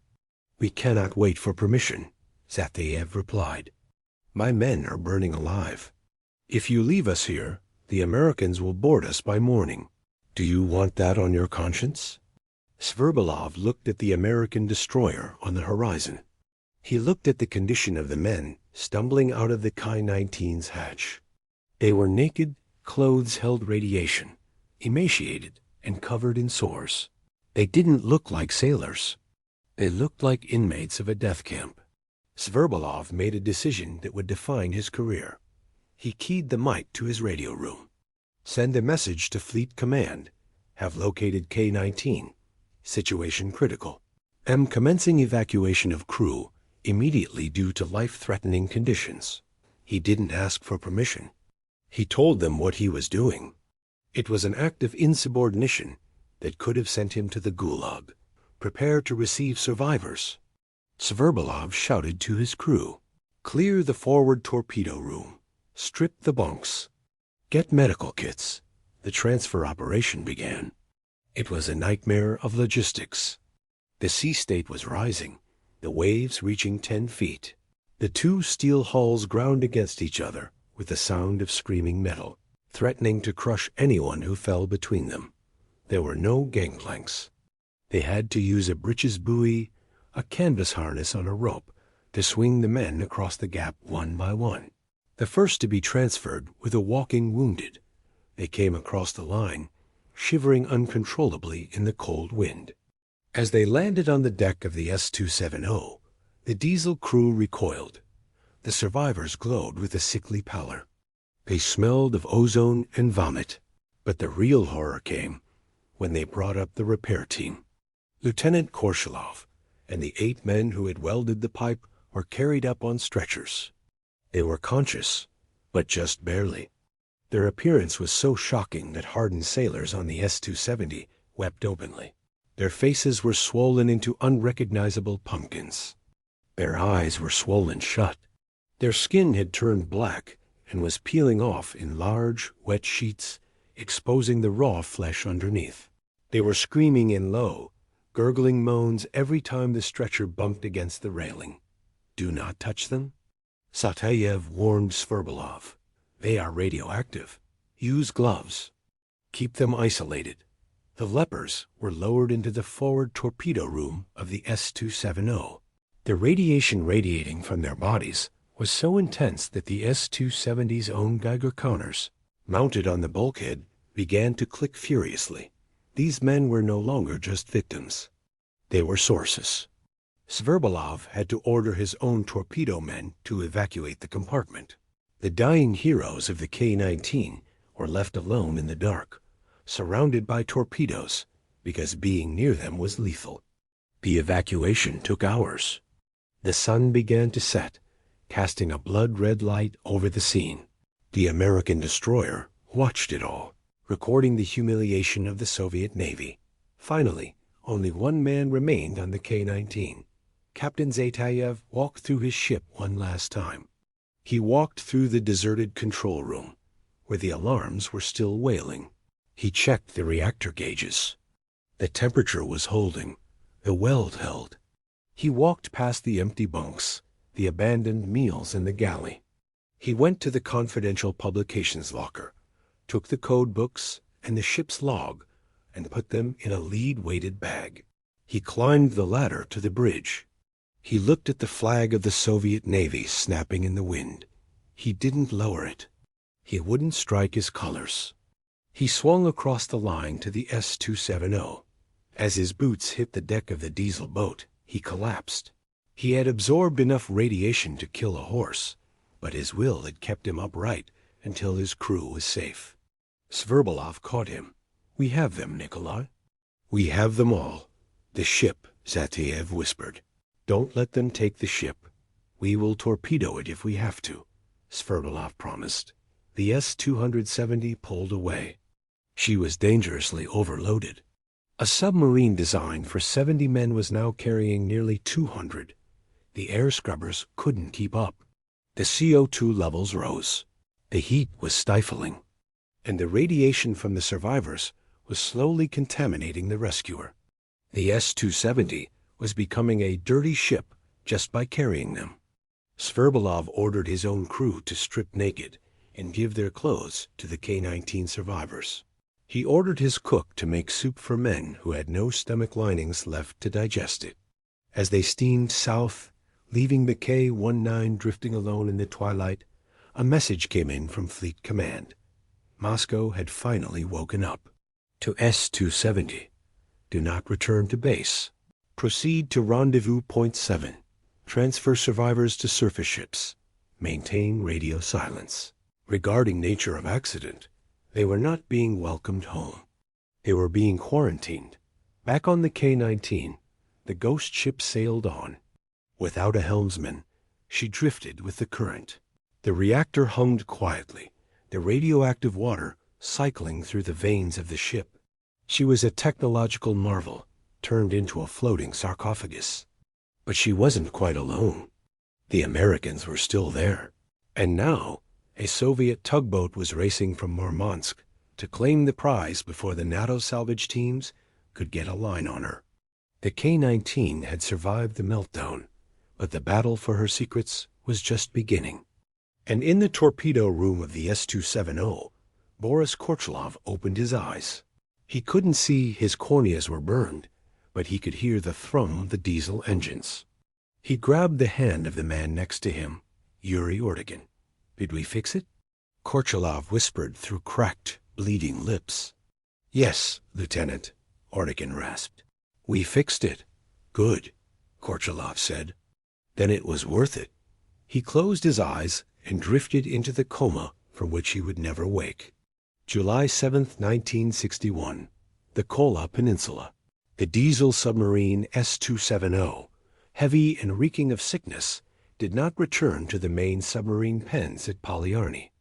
We cannot wait for permission, Zateyev replied. My men are burning alive. If you leave us here, the Americans will board us by morning. Do you want that on your conscience? Sverdlov looked at the American destroyer on the horizon. He looked at the condition of the men stumbling out of the K-19's hatch. They were naked, clothes held radiation, emaciated and covered in sores. They didn't look like sailors. They looked like inmates of a death camp. Sverdlov made a decision that would define his career. He keyed the mic to his radio room. Send a message to Fleet Command. Have located K-19. Situation critical. Am commencing evacuation of crew immediately due to life-threatening conditions. He didn't ask for permission. He told them what he was doing. It was an act of insubordination that could have sent him to the Gulag. Prepare to receive survivors. Sverdlov shouted to his crew. Clear the forward torpedo room. Strip the bunks. Get medical kits. The transfer operation began. It was a nightmare of logistics. The sea state was rising, the waves reaching 10 feet. The two steel hulls ground against each other with the sound of screaming metal, threatening to crush anyone who fell between them. There were no gangplanks. They had to use a breeches buoy, a canvas harness on a rope, to swing the men across the gap one by one. The first to be transferred were the walking wounded. They came across the line, shivering uncontrollably in the cold wind. As they landed on the deck of the S-270, the diesel crew recoiled. The survivors glowed with a sickly pallor. They smelled of ozone and vomit. But the real horror came when they brought up the repair team. Lieutenant Korchilov and the 8 men who had welded the pipe were carried up on stretchers. They were conscious, but just barely. Their appearance was so shocking that hardened sailors on the S-270 wept openly. Their faces were swollen into unrecognizable pumpkins. Their eyes were swollen shut. Their skin had turned black and was peeling off in large, wet sheets, exposing the raw flesh underneath. They were screaming in low, gurgling moans every time the stretcher bumped against the railing. "Do not touch them," Zateyev warned Sverdlov. "They are radioactive. Use gloves. Keep them isolated." The lepers were lowered into the forward torpedo room of the S-270. The radiation radiating from their bodies was so intense that the S-270's own Geiger counters, mounted on the bulkhead, began to click furiously. These men were no longer just victims. They were sources. Sverdlov had to order his own torpedo men to evacuate the compartment. The dying heroes of the K-19 were left alone in the dark, surrounded by torpedoes, because being near them was lethal. The evacuation took hours. The sun began to set, casting a blood-red light over the scene. The American destroyer watched it all, recording the humiliation of the Soviet Navy. Finally, only one man remained on the K-19. Captain Zateyev walked through his ship one last time. He walked through the deserted control room, where the alarms were still wailing. He checked the reactor gauges. The temperature was holding. The weld held. He walked past the empty bunks, the abandoned meals in the galley. He went to the confidential publications locker, took the code books and the ship's log, and put them in a lead-weighted bag. He climbed the ladder to the bridge. He looked at the flag of the Soviet Navy snapping in the wind. He didn't lower it. He wouldn't strike his colors. He swung across the line to the S-270. As his boots hit the deck of the diesel boat, he collapsed. He had absorbed enough radiation to kill a horse, but his will had kept him upright until his crew was safe. Sverdlov caught him. "We have them, Nikolai." "We have them all. The ship," Zateyev whispered. "Don't let them take the ship. We will torpedo it if we have to," Sverdlov promised. The S-270 pulled away. She was dangerously overloaded. A submarine designed for 70 men was now carrying nearly 200. The air scrubbers couldn't keep up. The CO2 levels rose. The heat was stifling, and the radiation from the survivors was slowly contaminating the rescuer. The S-270 was becoming a dirty ship just by carrying them. Sverdlov ordered his own crew to strip naked and give their clothes to the K-19 survivors. He ordered his cook to make soup for men who had no stomach linings left to digest it. As they steamed south, leaving the K-19 drifting alone in the twilight, a message came in from Fleet Command. Moscow had finally woken up. To S-270, do not return to base. Proceed to Rendezvous Point 7. Transfer survivors to surface ships. Maintain radio silence. Regarding nature of accident, they were not being welcomed home. They were being quarantined. Back on the K-19, the ghost ship sailed on. Without a helmsman, she drifted with the current. The reactor hummed quietly, the radioactive water cycling through the veins of the ship. She was a technological marvel, turned into a floating sarcophagus. But she wasn't quite alone. The Americans were still there. And now, a Soviet tugboat was racing from Murmansk to claim the prize before the NATO salvage teams could get a line on her. The K-19 had survived the meltdown, but the battle for her secrets was just beginning. And in the torpedo room of the S-270, Boris Korchilov opened his eyes. He couldn't see, his corneas were burned, but he could hear the thrum of the diesel engines. He grabbed the hand of the man next to him, Yuri Ortigan. "Did we fix it?" Korchilov whispered through cracked, bleeding lips. "Yes, Lieutenant," Ortigan rasped. "We fixed it." "Good," Korchilov said. "Then it was worth it." He closed his eyes and drifted into the coma from which he would never wake. July 7th, 1961. The Kola Peninsula. The diesel submarine S-270, heavy and reeking of sickness, did not return to the main submarine pens at Polyarny.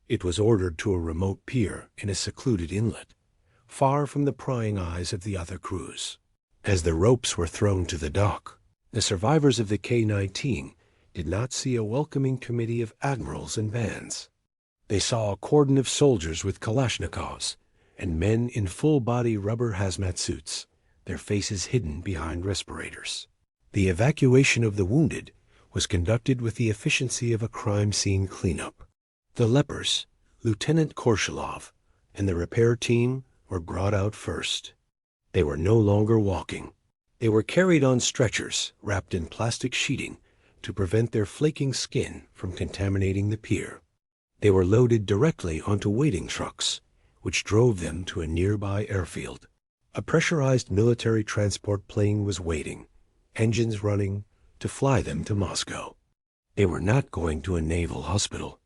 It was ordered to a remote pier in a secluded inlet, far from the prying eyes of the other crews. As the ropes were thrown to the dock, the survivors of the K-19 did not see a welcoming committee of admirals and bands. They saw a cordon of soldiers with Kalashnikovs and men in full-body rubber hazmat suits, their faces hidden behind respirators. The evacuation of the wounded was conducted with the efficiency of a crime scene cleanup. The lepers, Lieutenant Korchilov, and the repair team were brought out first. They were no longer walking. They were carried on stretchers wrapped in plastic sheeting to prevent their flaking skin from contaminating the pier. They were loaded directly onto waiting trucks, which drove them to a nearby airfield. A pressurized military transport plane was waiting, engines running, to fly them to Moscow. They were not going to a naval hospital.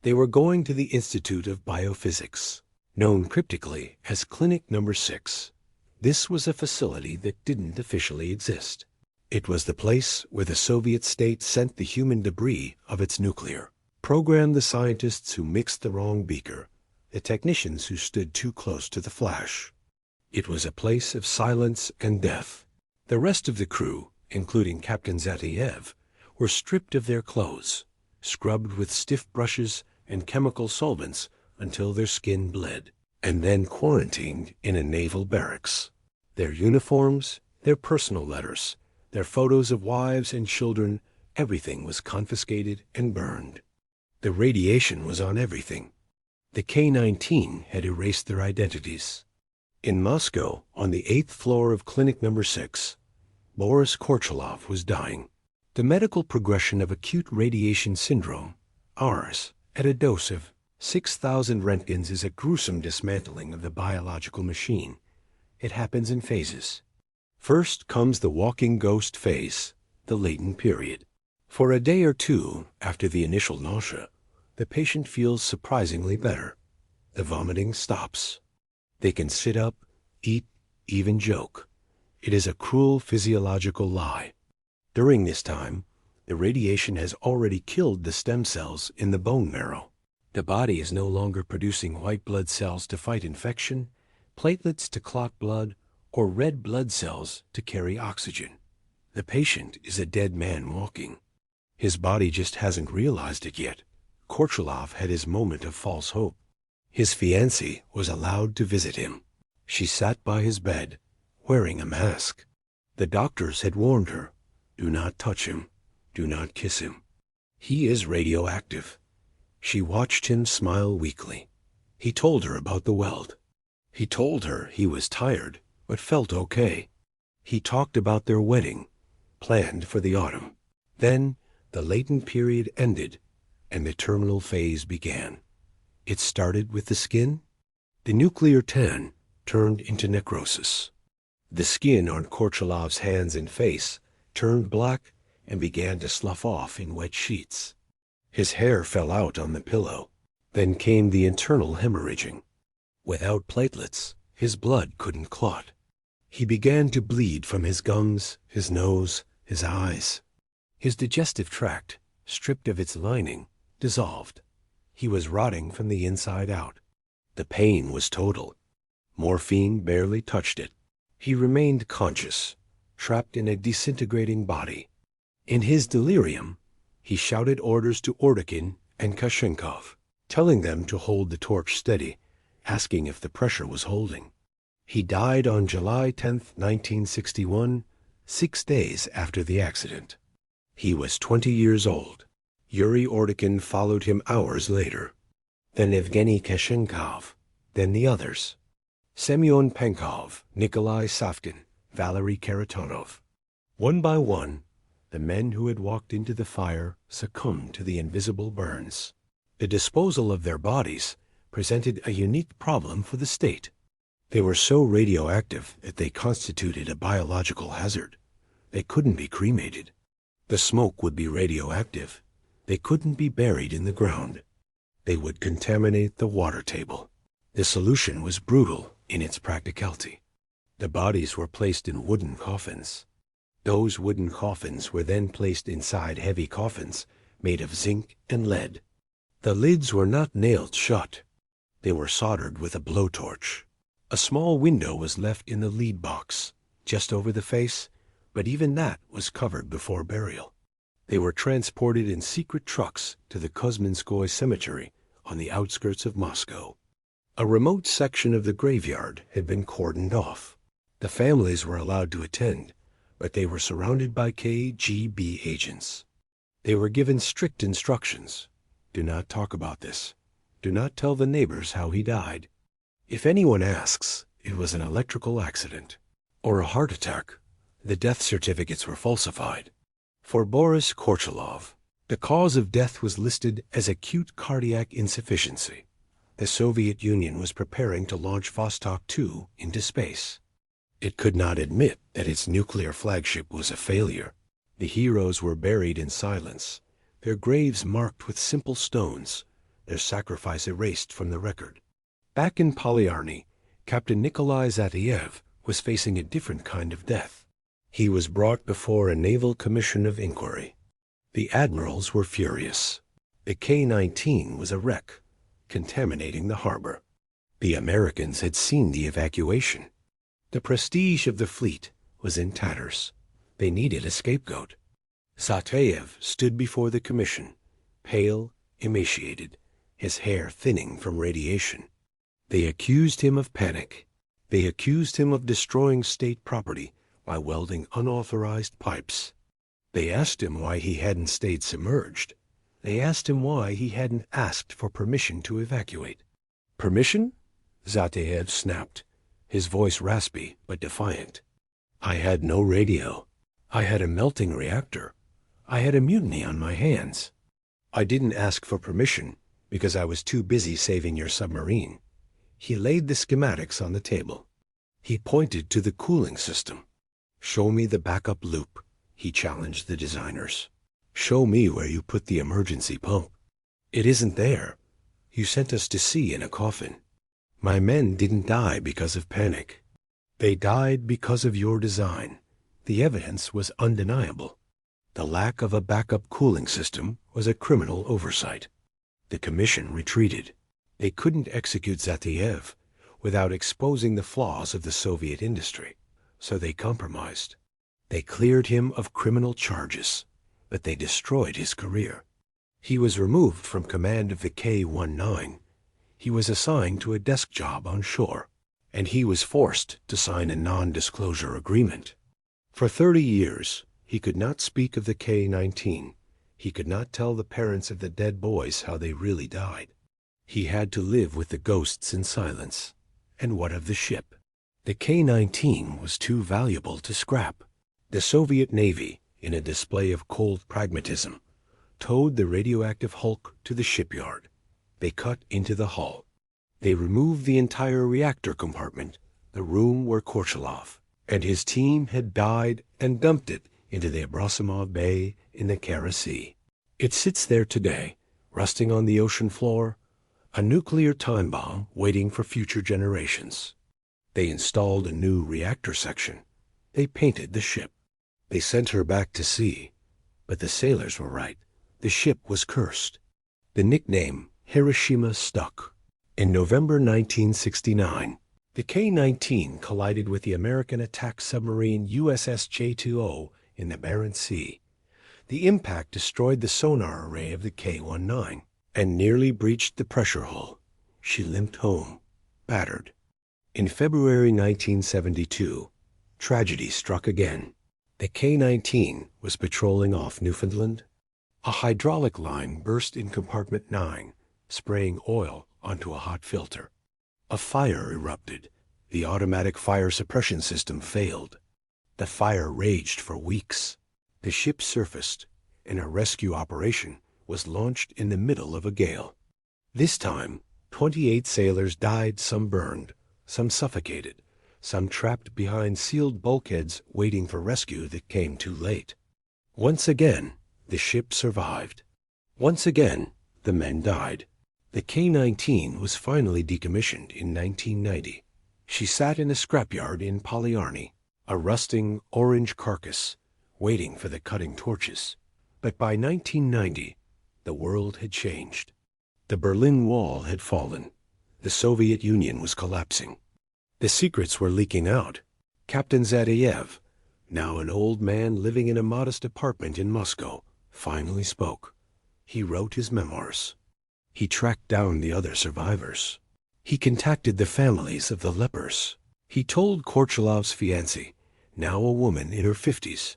They were going to the Institute of Biophysics, known cryptically as Clinic Number 6. This was a facility that didn't officially exist. It was the place where the Soviet state sent the human debris of its nuclear, programmed the scientists who mixed the wrong beaker, the technicians who stood too close to the flash. It was a place of silence and death. The rest of the crew, including Captain Zateyev, were stripped of their clothes, scrubbed with stiff brushes and chemical solvents until their skin bled, and then quarantined in a naval barracks. Their uniforms, their personal letters, their photos of wives and children, everything was confiscated and burned. The radiation was on everything. The K-19 had erased their identities. In Moscow, on the 8th floor of Clinic Number 6, Boris Korchilov was dying. The medical progression of acute radiation syndrome, ARS, at a dose of 6,000 Roentgens is a gruesome dismantling of the biological machine. It happens in phases. First comes the walking ghost phase, the latent period. For a day or two after the initial nausea, the patient feels surprisingly better. The vomiting stops. They can sit up, eat, even joke. It is a cruel physiological lie. During this time, the radiation has already killed the stem cells in the bone marrow. The body is no longer producing white blood cells to fight infection, platelets to clot blood, or red blood cells to carry oxygen. The patient is a dead man walking. His body just hasn't realized it yet. Korchilov had his moment of false hope. His fiancée was allowed to visit him. She sat by his bed, wearing a mask. The doctors had warned her, do not touch him, do not kiss him. He is radioactive. She watched him smile weakly. He told her about the weld. He told her he was tired, but felt okay. He talked about their wedding, planned for the autumn. Then the latent period ended, and the terminal phase began. It started with the skin. The nuclear tan turned into necrosis. The skin on Korchilov's hands and face turned black and began to slough off in wet sheets. His hair fell out on the pillow. Then came the internal hemorrhaging. Without platelets, his blood couldn't clot. He began to bleed from his gums, his nose, his eyes. His digestive tract, stripped of its lining, dissolved. He was rotting from the inside out. The pain was total. Morphine barely touched it. He remained conscious, trapped in a disintegrating body. In his delirium, he shouted orders to Ordokin and Kashenkov, telling them to hold the torch steady, asking if the pressure was holding. He died on July 10, 1961, 6 days after the accident. He was 20 years old. Yuri Ordokin followed him hours later. Then Evgeny Kashenkov, then the others. Semyon Penkov, Nikolai Savkin, Valery Karatonov. One by one, the men who had walked into the fire succumbed to the invisible burns. The disposal of their bodies presented a unique problem for the state. They were so radioactive that they constituted a biological hazard. They couldn't be cremated. The smoke would be radioactive. They couldn't be buried in the ground. They would contaminate the water table. The solution was brutal in its practicality. The bodies were placed in wooden coffins. Those wooden coffins were then placed inside heavy coffins made of zinc and lead. The lids were not nailed shut. They were soldered with a blowtorch. A small window was left in the lead box. just over the face, but even that was covered before burial. They were transported in secret trucks to the Kosminskoye Cemetery on the outskirts of Moscow. A remote section of the graveyard had been cordoned off. The families were allowed to attend, but they were surrounded by KGB agents. They were given strict instructions. Do not talk about this. Do not tell the neighbors how he died. If anyone asks, it was an electrical accident or a heart attack. The death certificates were falsified. For Boris Korchilov, the cause of death was listed as acute cardiac insufficiency. The Soviet Union was preparing to launch Vostok 2 into space. It could not admit that its nuclear flagship was a failure. The heroes were buried in silence, their graves marked with simple stones, their sacrifice erased from the record. Back in Polyarny, Captain Nikolai Zateyev was facing a different kind of death. He was brought before a naval commission of inquiry. The admirals were furious. The K-19 was a wreck, contaminating the harbor. The Americans had seen the evacuation. The prestige of the fleet was in tatters. They needed a scapegoat. Zateyev stood before the commission, pale, emaciated, his hair thinning from radiation. They accused him of panic. They accused him of destroying state property by welding unauthorized pipes. They asked him why he hadn't stayed submerged. They asked him why he hadn't asked for permission to evacuate. Permission? Zateyev snapped, his voice raspy but defiant. I had no radio. I had a melting reactor. I had a mutiny on my hands. I didn't ask for permission because I was too busy saving your submarine. He laid the schematics on the table. He pointed to the cooling system. Show me the backup loop, he challenged the designers. Show me where you put the emergency pump. It isn't there. You sent us to sea in a coffin. My men didn't die because of panic. They died because of your design. The evidence was undeniable. The lack of a backup cooling system was a criminal oversight. The commission retreated. They couldn't execute Zateyev without exposing the flaws of the Soviet industry, so they compromised. They cleared him of criminal charges, but they destroyed his career. He was removed from command of the K-19. He was assigned to a desk job on shore, and he was forced to sign a non-disclosure agreement. For 30 years, he could not speak of the K-19. He could not tell the parents of the dead boys how they really died. He had to live with the ghosts in silence. And what of the ship? The K-19 was too valuable to scrap. The Soviet Navy, in a display of cold pragmatism, towed the radioactive hulk to the shipyard. They cut into the hull. They removed the entire reactor compartment, the room where Korchilov and his team had died, and dumped it into the Abrosimov Bay in the Kara Sea. It sits there today, rusting on the ocean floor, a nuclear time bomb waiting for future generations. They installed a new reactor section. They painted the ship. They sent her back to sea. But the sailors were right. The ship was cursed. The nickname Hiroshima stuck. In November 1969, the K-19 collided with the American attack submarine USS J-20 in the Barents Sea. The impact destroyed the sonar array of the K-19 and nearly breached the pressure hull. She limped home, battered. In February 1972, tragedy struck again. The K-19 was patrolling off Newfoundland. A hydraulic line burst in compartment 9, spraying oil onto a hot filter. A fire erupted. The automatic fire suppression system failed. The fire raged for weeks. The ship surfaced, and a rescue operation was launched in the middle of a gale. This time, 28 sailors died, some burned, some suffocated, some trapped behind sealed bulkheads waiting for rescue that came too late. Once again, the ship survived. Once again, the men died. The K-19 was finally decommissioned in 1990. She sat in a scrapyard in Polyarny, a rusting orange carcass, waiting for the cutting torches. But by 1990, the world had changed. The Berlin Wall had fallen. The Soviet Union was collapsing. The secrets were leaking out. Captain Zateyev, now an old man living in a modest apartment in Moscow, finally spoke. He wrote his memoirs. He tracked down the other survivors. He contacted the families of the lepers. He told Korchilov's fiancée, now a woman in her 50s,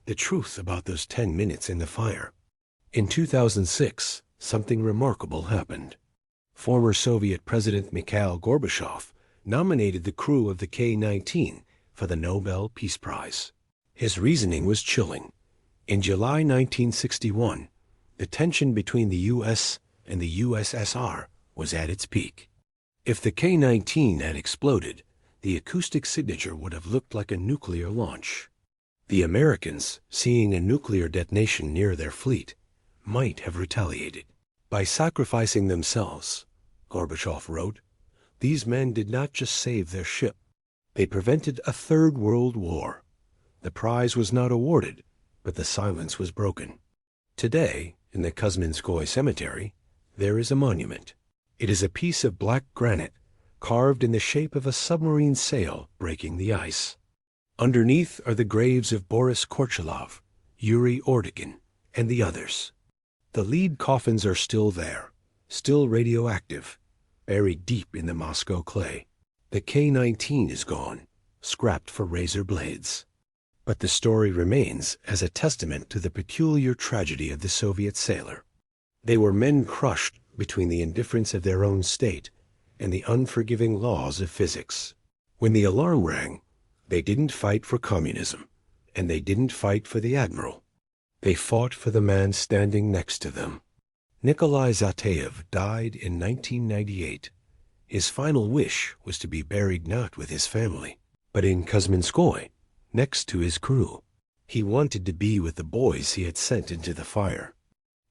the truth about those 10 minutes in the fire. In 2006, something remarkable happened. Former Soviet President Mikhail Gorbachev nominated the crew of the K-19 for the Nobel Peace Prize. His reasoning was chilling. In July 1961, the tension between the U.S. and the USSR was at its peak. If the K-19 had exploded, the acoustic signature would have looked like a nuclear launch. The Americans, seeing a nuclear detonation near their fleet, might have retaliated. By sacrificing themselves, Gorbachev wrote, these men did not just save their ship. They prevented a third world war. The prize was not awarded, but the silence was broken. Today, in the Kuzminskoye Cemetery, there is a monument. It is a piece of black granite carved in the shape of a submarine sail breaking the ice. Underneath are the graves of Boris Korchilov, Yuri Ordigin, and the others. The lead coffins are still there, still radioactive, buried deep in the Moscow clay. The K-19 is gone, scrapped for razor blades. But the story remains as a testament to the peculiar tragedy of the Soviet sailor. They were men crushed between the indifference of their own state and the unforgiving laws of physics. When the alarm rang, they didn't fight for communism, and they didn't fight for the admiral. They fought for the man standing next to them. Nikolai Zateyev died in 1998. His final wish was to be buried not with his family, but in Kuzminskoye, next to his crew. He wanted to be with the boys he had sent into the fire.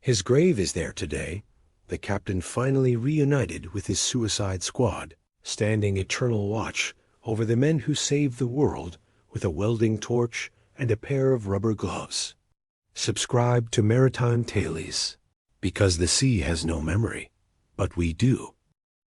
His grave is there today, the captain finally reunited with his suicide squad, standing eternal watch over the men who saved the world with a welding torch and a pair of rubber gloves. Subscribe to Maritime Tailies, because the sea has no memory, but we do.